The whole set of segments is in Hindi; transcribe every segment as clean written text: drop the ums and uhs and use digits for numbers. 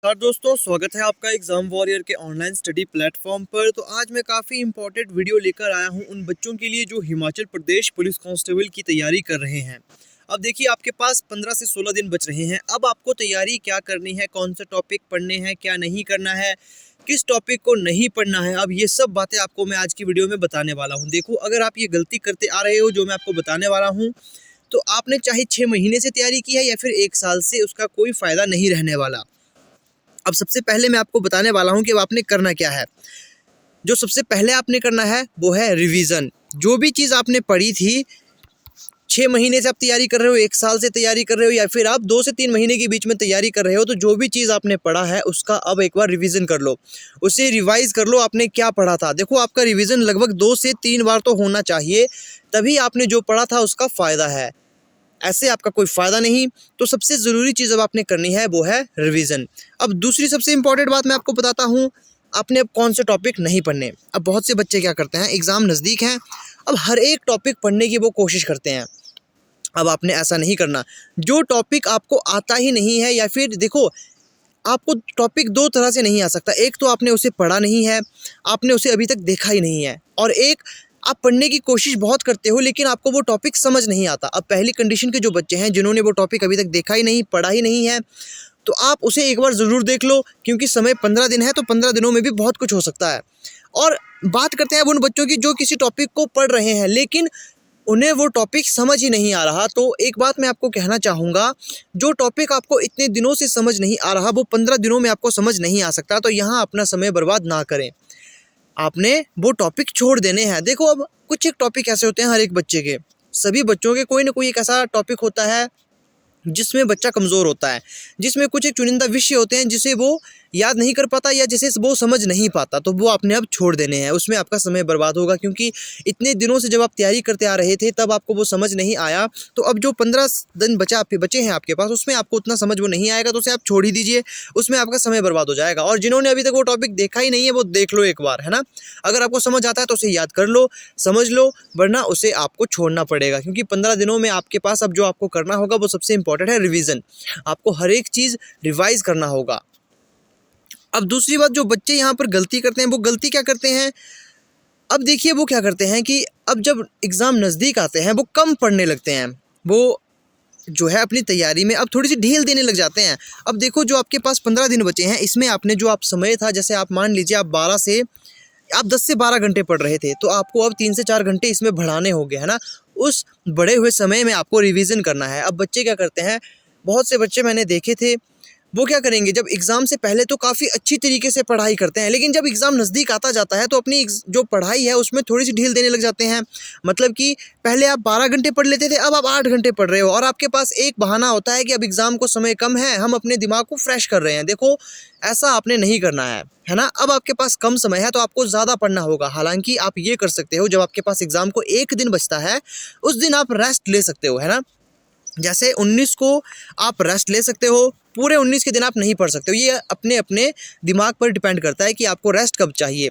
दोस्तों, स्वागत है आपका एग्जाम वॉरियर के ऑनलाइन स्टडी प्लेटफॉर्म पर। तो आज मैं काफ़ी इंपॉर्टेंट वीडियो लेकर आया हूं उन बच्चों के लिए जो हिमाचल प्रदेश पुलिस कांस्टेबल की तैयारी कर रहे हैं। अब देखिए, आपके पास 15 से 16 दिन बच रहे हैं। अब आपको तैयारी क्या करनी है, कौन से टॉपिक पढ़ने हैं, क्या नहीं करना है, किस टॉपिक को नहीं पढ़ना है, अब ये सब बातें आपको मैं आज की वीडियो में बताने वाला हूँ। देखो, अगर आप ये गलती करते आ रहे हो जो मैं आपको बताने वाला हूँ, तो आपने चाहे 6 महीने से तैयारी की है या फिर 1 साल से, उसका कोई फ़ायदा नहीं रहने वाला। अब सबसे पहले मैं आपको बताने वाला हूँ कि अब आपने करना क्या है। जो सबसे पहले आपने करना है वो है रिवीजन। जो भी चीज़ आपने पढ़ी थी, 6 महीने से आप तैयारी कर रहे हो, 1 साल से तैयारी कर रहे हो, या फिर आप 2 से 3 महीने के बीच में तैयारी कर रहे हो, तो जो भी चीज़ आपने पढ़ा है उसका अब एक बार रिवीजन कर लो, उसे रिवाइज कर लो। आपने क्या पढ़ा था, देखो आपका रिवीजन लगभग 2 से 3 बार तो होना चाहिए, तभी आपने जो पढ़ा था उसका फ़ायदा है, ऐसे आपका कोई फ़ायदा नहीं। तो सबसे ज़रूरी चीज़ अब आपने करनी है वो है रिवीजन। अब दूसरी सबसे इम्पॉर्टेंट बात मैं आपको बताता हूँ, आपने अब कौन से टॉपिक नहीं पढ़ने। अब बहुत से बच्चे क्या करते हैं, एग्ज़ाम नज़दीक हैं, अब हर एक टॉपिक पढ़ने की वो कोशिश करते हैं। अब आपने ऐसा नहीं करना। जो टॉपिक आपको आता ही नहीं है, या फिर देखो, आपको टॉपिक दो तरह से नहीं आ सकता। एक तो आपने उसे पढ़ा नहीं है, आपने उसे अभी तक देखा ही नहीं है, और एक आप पढ़ने की कोशिश बहुत करते हो लेकिन आपको वो टॉपिक समझ नहीं आता। अब पहली कंडीशन के जो बच्चे हैं जिन्होंने वो टॉपिक अभी तक देखा ही नहीं, पढ़ा ही नहीं है, तो आप उसे एक बार ज़रूर देख लो, क्योंकि समय 15 दिन है, तो 15 दिनों में भी बहुत कुछ हो सकता है। और बात करते हैं अब उन बच्चों की जो किसी टॉपिक को पढ़ रहे हैं लेकिन उन्हें वो टॉपिक समझ ही नहीं आ रहा। तो एक बात मैं आपको कहना चाहूँगा, जो टॉपिक आपको इतने दिनों से समझ नहीं आ रहा वो 15 दिनों में आपको समझ नहीं आ सकता। तो यहाँ अपना समय बर्बाद ना करें, आपने वो टॉपिक छोड़ देने हैं। देखो, अब कुछ एक टॉपिक ऐसे होते हैं हर एक बच्चे के, सभी बच्चों के कोई ना कोई एक ऐसा टॉपिक होता है जिसमें बच्चा कमज़ोर होता है, जिसमें कुछ एक चुनिंदा विषय होते हैं जिसे वो याद नहीं कर पाता या जिसे वो समझ नहीं पाता, तो वो आपने अब छोड़ देने हैं। उसमें आपका समय बर्बाद होगा, क्योंकि इतने दिनों से जब आप तैयारी करते आ रहे थे तब आपको वो समझ नहीं आया। तो अब जो 15 दिन बचे हैं आपके पास, उसमें आपको उतना समझ वो नहीं आएगा, तो उसे आप छोड़ ही दीजिए, उसमें आपका समय बर्बाद हो जाएगा। और जिन्होंने अभी तक वो टॉपिक देखा ही नहीं है वो देख लो एक बार, है ना। अगर आपको समझ आता है तो उसे याद कर लो, समझ लो, वरना उसे आपको छोड़ना पड़ेगा, क्योंकि 15 दिनों में आपके पास अब जो आपको करना होगा वो सबसे इंपॉर्टेंट है रिवीजन। आपको हर एक चीज़ रिवाइज करना होगा। अब दूसरी बात, जो बच्चे यहाँ पर गलती करते हैं वो गलती क्या करते हैं, अब देखिए वो क्या करते हैं कि अब जब एग्ज़ाम नज़दीक आते हैं वो कम पढ़ने लगते हैं, वो जो है अपनी तैयारी में अब थोड़ी सी ढील देने लग जाते हैं। अब देखो, जो आपके पास 15 दिन बचे हैं, इसमें आपने जो आप समय था, जैसे आप मान लीजिए आप 10 से 12 घंटे पढ़ रहे थे, तो आपको अब 3 से 4 घंटे इसमें बढ़ाने होंगे, है ना। उस बढ़े हुए समय में आपको रिवीजन करना है। अब बच्चे क्या करते हैं, बहुत से बच्चे मैंने देखे थे, वो क्या करेंगे, जब एग्ज़ाम से पहले तो काफ़ी अच्छी तरीके से पढ़ाई करते हैं, लेकिन जब एग्ज़ाम नज़दीक आता जाता है तो अपनी जो पढ़ाई है उसमें थोड़ी सी ढील देने लग जाते हैं। मतलब कि पहले आप 12 घंटे पढ़ लेते थे, अब आप 8 घंटे पढ़ रहे हो, और आपके पास एक बहाना होता है कि अब एग्ज़ाम को समय कम है, हम अपने दिमाग को फ्रेश कर रहे हैं। देखो, ऐसा आपने नहीं करना है ना। अब आपके पास कम समय है तो आपको ज़्यादा पढ़ना होगा। हालांकि आप ये कर सकते हो, जब आपके पास एग्ज़ाम को 1 दिन बचता है उस दिन आप रेस्ट ले सकते हो, है ना। जैसे 19 को आप रेस्ट ले सकते हो, पूरे 19 के दिन आप नहीं पढ़ सकते हो। ये अपने अपने दिमाग पर डिपेंड करता है कि आपको रेस्ट कब चाहिए।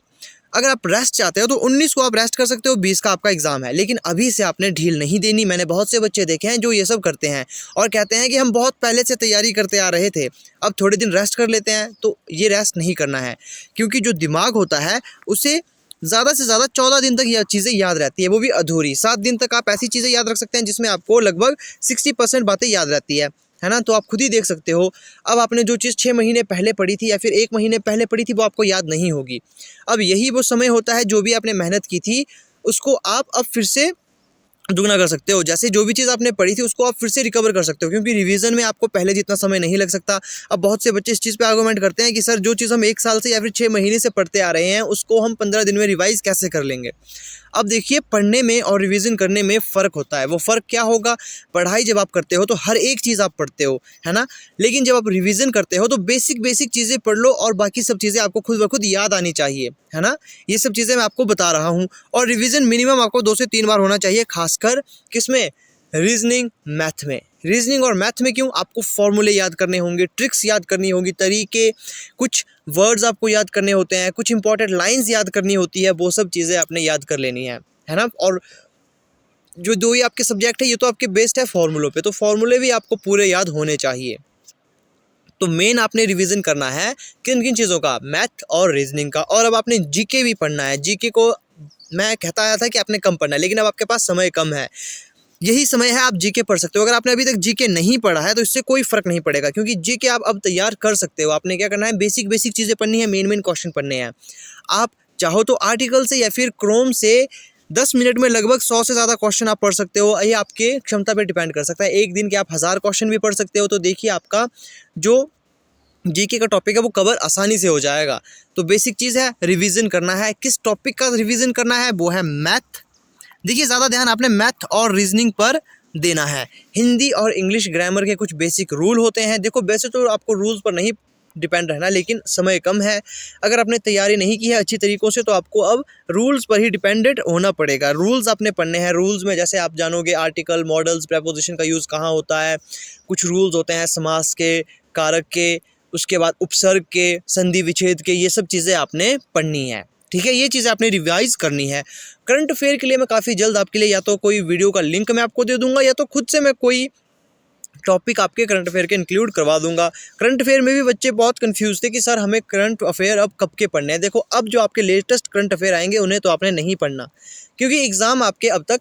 अगर आप रेस्ट चाहते हो तो 19 को आप रेस्ट कर सकते हो, 20 का आपका एग्ज़ाम है, लेकिन अभी से आपने ढील नहीं देनी। मैंने बहुत से बच्चे देखे हैं जो ये सब करते हैं और कहते हैं कि हम बहुत पहले से तैयारी करते आ रहे थे, अब थोड़े दिन रेस्ट कर लेते हैं। तो ये रेस्ट नहीं करना है, क्योंकि जो दिमाग होता है उसे ज़्यादा से ज़्यादा 14 दिन तक यह चीज़ें याद रहती है, वो भी अधूरी। 7 दिन तक आप ऐसी चीज़ें याद रख सकते हैं जिसमें आपको लगभग 60% बातें याद रहती है ना। तो आप खुद ही देख सकते हो, अब आपने जो चीज़ 6 महीने पहले पढ़ी थी या फिर 1 महीने पहले पढ़ी थी वो आपको याद नहीं होगी। अब यही वो समय होता है, जो भी आपने मेहनत की थी उसको आप अब फिर से दुगना कर सकते हो। जैसे जो भी चीज़ आपने पढ़ी थी उसको आप फिर से रिकवर कर सकते हो, क्योंकि रिवीजन में आपको पहले जितना समय नहीं लग सकता। अब बहुत से बच्चे इस चीज़ पे आर्गूमेंट करते हैं कि सर, जो चीज़ हम 1 साल से या फिर 6 महीने से पढ़ते आ रहे हैं उसको हम 15 दिन में रिवाइज़ कैसे कर लेंगे। अब देखिए, पढ़ने में और रिवीजन करने में फ़र्क होता है। वो फ़र्क क्या होगा, पढ़ाई जब आप करते हो तो हर एक चीज़ आप पढ़ते हो, है ना। लेकिन जब आप रिवीजन करते हो तो बेसिक बेसिक चीज़ें पढ़ लो और बाकी सब चीज़ें आपको खुद ब खुद याद आनी चाहिए, है ना। ये सब चीज़ें मैं आपको बता रहा हूँ। और रिवीजन मिनिमम आपको 2 से 3 बार होना चाहिए, खासकर किसमें, रीजनिंग, मैथ में। रीजनिंग और मैथ में क्यों, आपको फॉर्मूले याद करने होंगे, ट्रिक्स याद करनी होगी, तरीके, कुछ वर्ड्स आपको याद करने होते हैं, कुछ इंपॉर्टेंट लाइंस याद करनी होती है, वो सब चीज़ें आपने याद कर लेनी है ना। और जो दो ही आपके सब्जेक्ट है ये तो आपके बेस्ड है फॉर्मूलों पे, तो फॉर्मूले भी आपको पूरे याद होने चाहिए। तो मेन आपने रिवीजन करना है किन किन चीज़ों का, मैथ और रीजनिंग का। और अब आपने जीके भी पढ़ना है। जीके को मैं कहता आया था कि आपने कम पढ़ना है, लेकिन अब आपके पास समय कम है, यही समय है आप जीके पढ़ सकते हो। अगर आपने अभी तक जीके नहीं पढ़ा है तो इससे कोई फर्क नहीं पड़ेगा, क्योंकि जीके आप अब तैयार कर सकते हो। आपने क्या करना है, बेसिक बेसिक चीज़ें पढ़नी है, मेन मेन क्वेश्चन पढ़ने हैं। आप चाहो तो आर्टिकल से या फिर क्रोम से 10 मिनट में लगभग 100 से ज़्यादा क्वेश्चन आप पढ़ सकते हो। ये आपके क्षमता पे डिपेंड कर सकता है। एक दिन के आप 1000 क्वेश्चन भी पढ़ सकते हो। तो देखिए आपका जो जीके का टॉपिक है वो कवर आसानी से हो जाएगा। तो बेसिक चीज़ है, रिवीजन करना है। किस टॉपिक का रिवीजन करना है, वो है मैथ। देखिए ज़्यादा ध्यान आपने मैथ और रीजनिंग पर देना है। हिंदी और इंग्लिश ग्रामर के कुछ बेसिक रूल होते हैं। देखो वैसे तो आपको रूल्स पर नहीं डिपेंड रहना, लेकिन समय कम है। अगर आपने तैयारी नहीं की है अच्छी तरीक़ों से तो आपको अब रूल्स पर ही डिपेंडेंट होना पड़ेगा। रूल्स आपने पढ़ने हैं। रूल्स में जैसे आप जानोगे आर्टिकल, मॉडल्स, प्रेपोजिशन का यूज़ कहाँ होता है। कुछ रूल्स होते हैं समास के, कारक के, उसके बाद उपसर्ग के, संधि विच्छेद के, ये सब चीज़ें आपने पढ़नी है। ठीक है, ये चीज़ें आपने रिवाइज करनी है। करंट अफेयर के लिए मैं काफ़ी जल्द आपके लिए या तो कोई वीडियो का लिंक मैं आपको दे दूंगा, या तो खुद से मैं कोई टॉपिक आपके करंट अफेयर के इंक्लूड करवा दूंगा। करंट अफेयर में भी बच्चे बहुत कंफ्यूज थे कि सर हमें करंट अफेयर अब कब के पढ़ने हैं। देखो अब जो आपके लेटेस्ट करंट अफेयर आएंगे उन्हें तो आपने नहीं पढ़ना, क्योंकि एग्ज़ाम आपके अब तक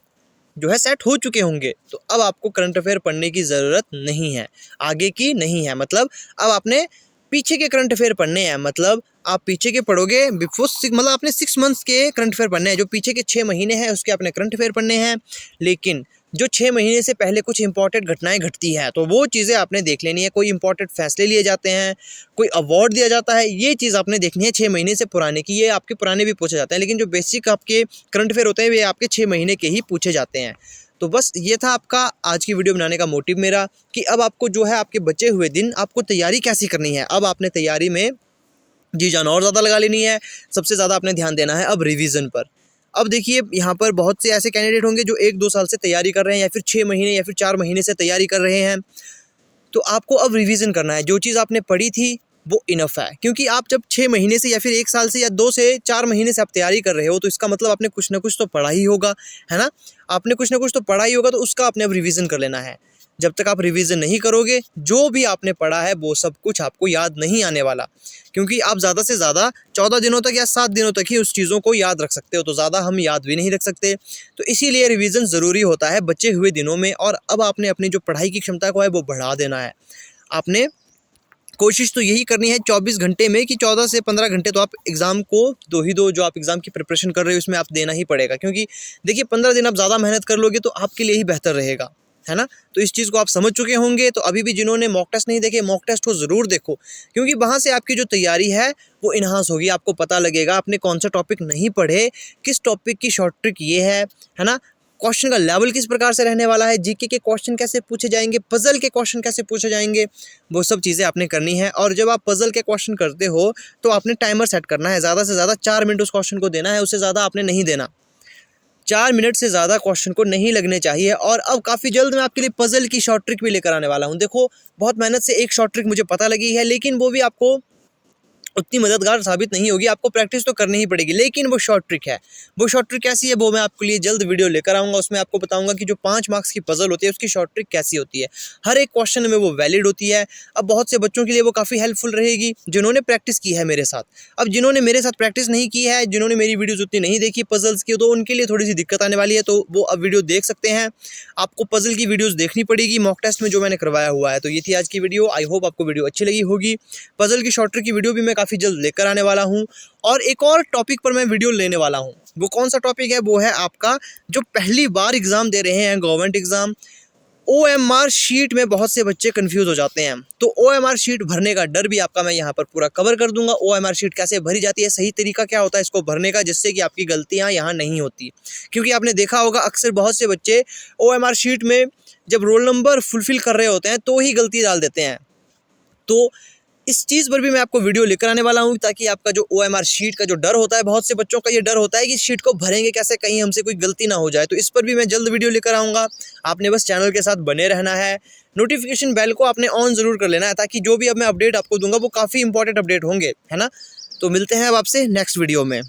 जो है सेट हो चुके होंगे। तो अब आपको करंट अफेयर पढ़ने की ज़रूरत नहीं है, आगे की नहीं है। मतलब अब आपने पीछे के करंट अफेयर पढ़ने हैं। मतलब आप पीछे के पढ़ोगे बिफोर मतलब आपने 6 मंथ्स के करंट अफेयर पढ़ने हैं। जो पीछे के 6 महीने हैं उसके अपने करंट अफेयर पढ़ने हैं। लेकिन जो 6 महीने से पहले कुछ इंपॉर्टेंट घटनाएं घटती हैं तो वो चीज़ें आपने देख लेनी है। कोई इंपॉर्टेंट फैसले लिए जाते हैं, कोई अवार्ड दिया जाता है, ये चीज़ आपने देखनी है 6 महीने से पुराने की। ये आपके पुराने भी पूछे जाते हैं, लेकिन जो बेसिक आपके करंट अफेयर होते हैं वे आपके 6 महीने के ही पूछे जाते हैं। तो बस ये था आपका आज की वीडियो बनाने का मोटिव मेरा, कि अब आपको जो है आपके बचे हुए दिन आपको तैयारी कैसी करनी है। अब आपने तैयारी में जी जान और ज़्यादा लगा लेनी है। सबसे ज़्यादा आपने ध्यान देना है अब रिवीजन पर। अब देखिए यहाँ पर बहुत से ऐसे कैंडिडेट होंगे जो 1-2 साल से तैयारी कर रहे हैं, या फिर 6 महीने या फिर 4 महीने से तैयारी कर रहे हैं। तो आपको अब रिवीजन करना है। जो चीज़ आपने पढ़ी थी वो इनफ है, क्योंकि आप जब 6 महीने से या फिर 1 साल से या 2 से 4 महीने से आप तैयारी कर रहे हो तो इसका मतलब आपने कुछ ना कुछ तो पढ़ा ही होगा, है ना। आपने कुछ ना कुछ तो पढ़ा ही होगा, तो उसका आपने अब रिवीजन कर लेना है। जब तक आप रिवीजन नहीं करोगे जो भी आपने पढ़ा है वो सब कुछ आपको याद नहीं आने वाला, क्योंकि आप ज़्यादा से ज़्यादा 14 दिनों तक या 7 दिनों तक ही उस चीज़ों को याद रख सकते हो। तो ज़्यादा हम याद भी नहीं रख सकते। तो इसीलिए रिवीजन ज़रूरी होता है बचे हुए दिनों में। और अब आपने अपनी जो पढ़ाई की क्षमता को है वो बढ़ा देना है। आपने कोशिश तो यही करनी है 24 घंटे में कि 14 से 15 घंटे तो आप एग्ज़ाम को दो ही दो। जो आप एग्ज़ाम की प्रिपरेशन कर रहे हो इसमें आप देना ही पड़ेगा, क्योंकि देखिए 15 दिन आप ज़्यादा मेहनत कर लोगे तो आपके लिए ही बेहतर रहेगा, है ना। तो इस चीज़ को आप समझ चुके होंगे। तो अभी भी जिन्होंने मॉक टेस्ट नहीं देखे, मॉक टेस्ट को ज़रूर देखो, क्योंकि वहाँ से आपकी जो तैयारी है वो इन्हांस होगी। आपको पता लगेगा आपने कौन सा टॉपिक नहीं पढ़े, किस टॉपिक की शॉर्ट ट्रिक ये है ना। क्वेश्चन का लेवल किस प्रकार से रहने वाला है, जीके के क्वेश्चन कैसे पूछे जाएंगे, पजल के क्वेश्चन कैसे पूछे जाएंगे, वो सब चीज़ें आपने करनी है। और जब आप पजल के क्वेश्चन करते हो तो आपने टाइमर सेट करना है। ज़्यादा से ज़्यादा 4 मिनट उस क्वेश्चन को देना है, उससे ज़्यादा आपने नहीं देना। 4 मिनट से ज़्यादा क्वेश्चन को नहीं लगने चाहिए। और अब काफ़ी जल्द मैं आपके लिए पजल की शॉर्ट ट्रिक भी लेकर आने वाला हूँ। देखो बहुत मेहनत से एक शॉर्ट ट्रिक मुझे पता लगी है, लेकिन वो भी आपको उतनी मददगार साबित नहीं होगी। आपको प्रैक्टिस तो करनी ही पड़ेगी, लेकिन वो शॉर्ट ट्रिक है। वो शॉर्ट ट्रिक कैसी है वो मैं आपके लिए जल्द वीडियो लेकर आऊँगा। उसमें आपको बताऊँगा कि जो 5 मार्क्स की पजल होती है उसकी शॉर्ट ट्रिक कैसी होती है। हर एक क्वेश्चन में वो वैलिड होती है। अब बहुत से बच्चों के लिए वो काफ़ी हेल्पफुल रहेगी जिन्होंने प्रैक्टिस की है मेरे साथ। अब जिन्होंने मेरे साथ प्रैक्टिस नहीं की है, जिन्होंने मेरी वीडियोज़ उतनी नहीं देखी पजल्स की, तो उनके लिए थोड़ी सी दिक्कत आने वाली है। तो वो अब वीडियो देख सकते हैं। आपको पजल की वीडियोज़ देखनी पड़ेगी मॉक टेस्ट में जो मैंने करवाया हुआ है। तो ये थी आज की वीडियो। आई होप आपको वीडियो अच्छी लगी होगी। पजल की शॉर्ट ट्रिक की वीडियो भी मैं काफ़ी जल्द लेकर आने वाला हूं। और एक और टॉपिक पर मैं वीडियो लेने वाला हूं। वो कौन सा टॉपिक है, वो है आपका जो पहली बार एग्जाम दे रहे हैं गवर्नमेंट एग्जाम। OMR शीट में बहुत से बच्चे कंफ्यूज हो जाते हैं। तो OMR शीट भरने का डर भी आपका मैं यहाँ पर पूरा कवर कर दूंगा। OMR शीट कैसे भरी जाती है, सही तरीका क्या होता है इसको भरने का, जिससे कि आपकी गलतियाँ यहाँ नहीं होती। क्योंकि आपने देखा होगा अक्सर बहुत से बच्चे OMR शीट में जब रोल नंबर फुलफिल कर रहे होते हैं तो ही गलती डाल देते हैं। तो इस चीज़ पर भी मैं आपको वीडियो लेकर आने वाला हूं, ताकि आपका जो OMR शीट का जो डर होता है, बहुत से बच्चों का ये डर होता है कि इस शीट को भरेंगे कैसे, कहीं हमसे कोई गलती ना हो जाए। तो इस पर भी मैं जल्द वीडियो लेकर आऊँगा। आपने बस चैनल के साथ बने रहना है। नोटिफिकेशन बेल को आपने ऑन ज़रूर कर लेना है, ताकि जो भी अब मैं अपडेट आपको दूंगा वो काफ़ी इंपॉर्टेंट अपडेट होंगे, है ना। तो मिलते हैं अब आपसे नेक्स्ट वीडियो में।